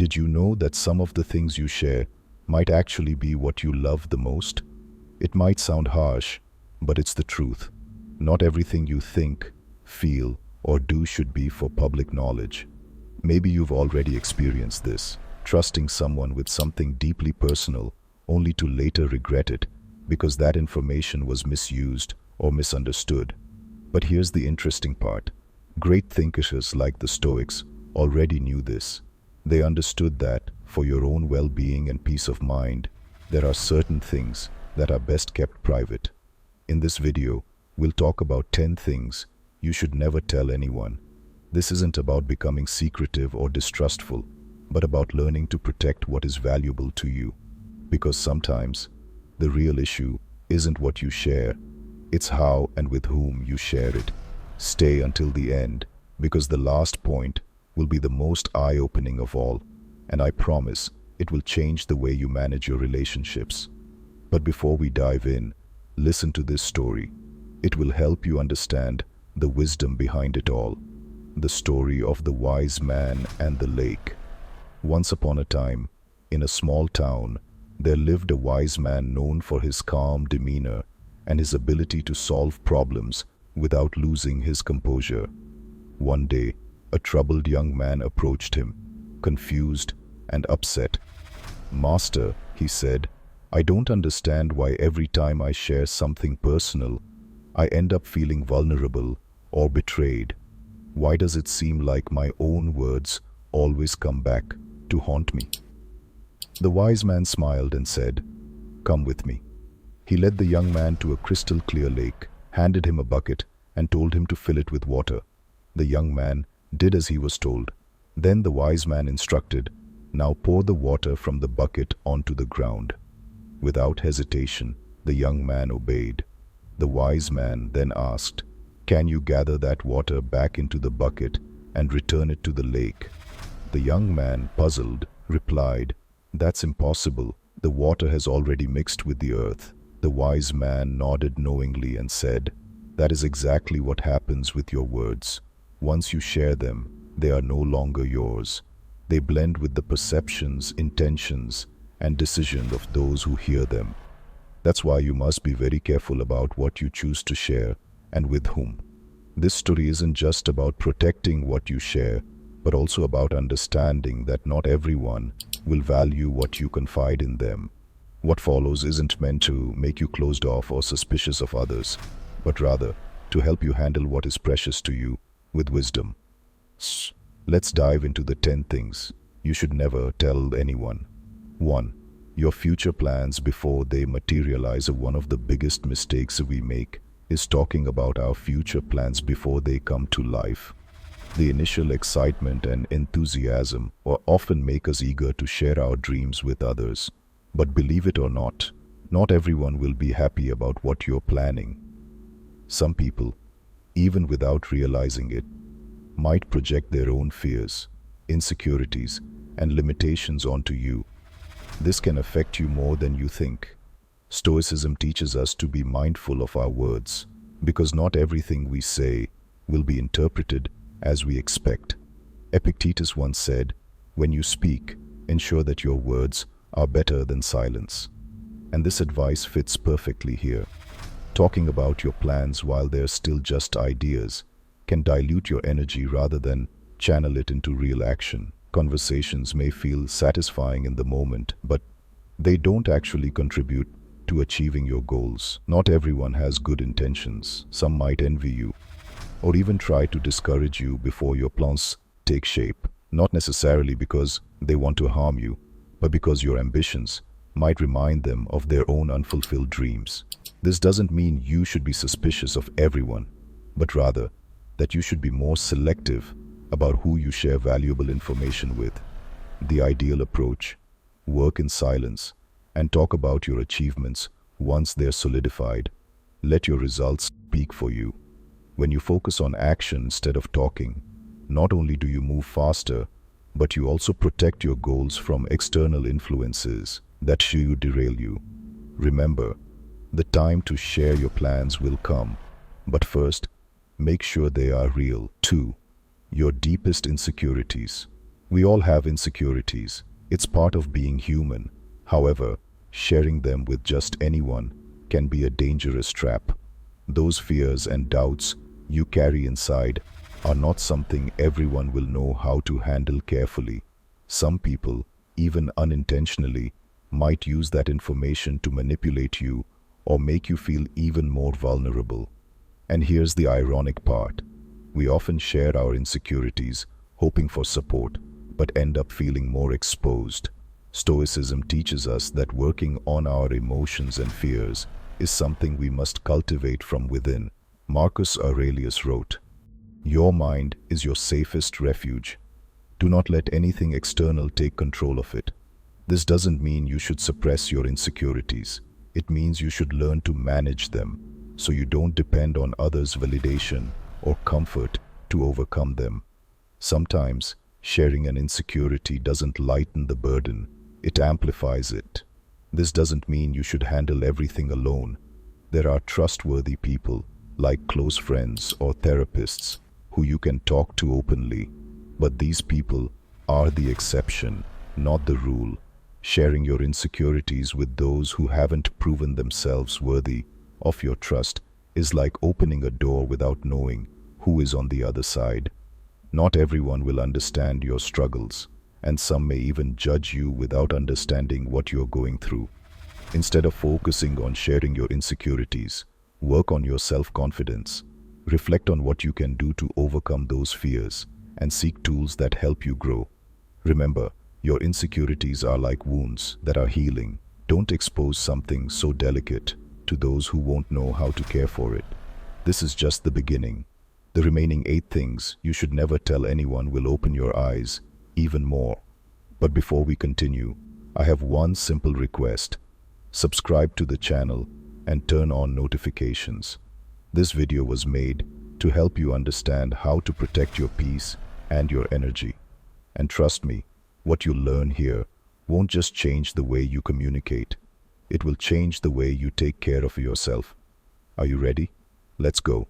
Did you know that some of the things you share might actually be what you love the most? It might sound harsh, but it's the truth. Not everything you think, feel, or do should be for public knowledge. Maybe you've already experienced this, trusting someone with something deeply personal only to later regret it because that information was misused or misunderstood. But here's the interesting part. Great thinkers like the Stoics already knew this. They understood that, for your own well-being and peace of mind, there are certain things that are best kept private. In this video, we'll talk about 10 things you should never tell anyone. This isn't about becoming secretive or distrustful, but about learning to protect what is valuable to you. Because sometimes, the real issue isn't what you share, it's how and with whom you share it. Stay until the end, because the last point will be the most eye-opening of all, and I promise it will change the way you manage your relationships. But before we dive in, listen to this story. It will help you understand the wisdom behind it all. The story of the wise man and the lake. Once upon a time, in a small town, there lived a wise man known for his calm demeanor and his ability to solve problems without losing his composure. One day, a troubled young man approached him, confused and upset. "Master," he said, "I don't understand why every time I share something personal, I end up feeling vulnerable or betrayed. Why does it seem like my own words always come back to haunt me?" The wise man smiled and said, "Come with me." He led the young man to a crystal-clear lake, handed him a bucket, and told him to fill it with water. The young man did as he was told. Then the wise man instructed, "Now pour the water from the bucket onto the ground." Without hesitation, the young man obeyed. The wise man then asked, "Can you gather that water back into the bucket and return it to the lake?" The young man, puzzled, replied, "That's impossible. The water has already mixed with the earth." The wise man nodded knowingly and said, "That is exactly what happens with your words. Once you share them, they are no longer yours. They blend with the perceptions, intentions, and decisions of those who hear them. That's why you must be very careful about what you choose to share and with whom." This story isn't just about protecting what you share, but also about understanding that not everyone will value what you confide in them. What follows isn't meant to make you closed off or suspicious of others, but rather to help you handle what is precious to you with wisdom. Let's dive into the 10 things you should never tell anyone. 1. Your future plans before they materialize. One of the biggest mistakes we make is talking about our future plans before they come to life. The initial excitement and enthusiasm often make us eager to share our dreams with others. But believe it or not everyone will be happy about what you're planning. Some people, even without realizing it, might project their own fears, insecurities, and limitations onto you. This can affect you more than you think. Stoicism teaches us to be mindful of our words, because not everything we say will be interpreted as we expect. Epictetus once said, "When you speak, ensure that your words are better than silence." And this advice fits perfectly here. Talking about your plans while they're still just ideas can dilute your energy rather than channel it into real action. Conversations may feel satisfying in the moment, but they don't actually contribute to achieving your goals. Not everyone has good intentions. Some might envy you, or even try to discourage you before your plans take shape. Not necessarily because they want to harm you, but because your ambitions might remind them of their own unfulfilled dreams. This doesn't mean you should be suspicious of everyone, but rather that you should be more selective about who you share valuable information with. The ideal approach: work in silence and talk about your achievements once they're solidified. Let your results speak for you. When you focus on action instead of talking, not only do you move faster, but you also protect your goals from external influences that should derail you. Remember, the time to share your plans will come, but first, make sure they are real. 2. Your deepest insecurities. We all have insecurities. It's part of being human. However, sharing them with just anyone can be a dangerous trap. Those fears and doubts you carry inside are not something everyone will know how to handle carefully. Some people, even unintentionally, might use that information to manipulate you or make you feel even more vulnerable. And here's the ironic part. We often share our insecurities, hoping for support, but end up feeling more exposed. Stoicism teaches us that working on our emotions and fears is something we must cultivate from within. Marcus Aurelius wrote, "Your mind is your safest refuge. Do not let anything external take control of it." This doesn't mean you should suppress your insecurities. It means you should learn to manage them, so you don't depend on others' validation or comfort to overcome them. Sometimes, sharing an insecurity doesn't lighten the burden, it amplifies it. This doesn't mean you should handle everything alone. There are trustworthy people, like close friends or therapists, who you can talk to openly. But these people are the exception, not the rule. Sharing your insecurities with those who haven't proven themselves worthy of your trust is like opening a door without knowing who is on the other side. Not everyone will understand your struggles, and some may even judge you without understanding what you're going through. Instead of focusing on sharing your insecurities, work on your self-confidence. Reflect on what you can do to overcome those fears and seek tools that help you grow. Remember, your insecurities are like wounds that are healing. Don't expose something so delicate to those who won't know how to care for it. This is just the beginning. The remaining 8 things you should never tell anyone will open your eyes even more. But before we continue, I have one simple request. Subscribe to the channel and turn on notifications. This video was made to help you understand how to protect your peace and your energy. And trust me, what you learn here won't just change the way you communicate. It will change the way you take care of yourself. Are you ready? Let's go.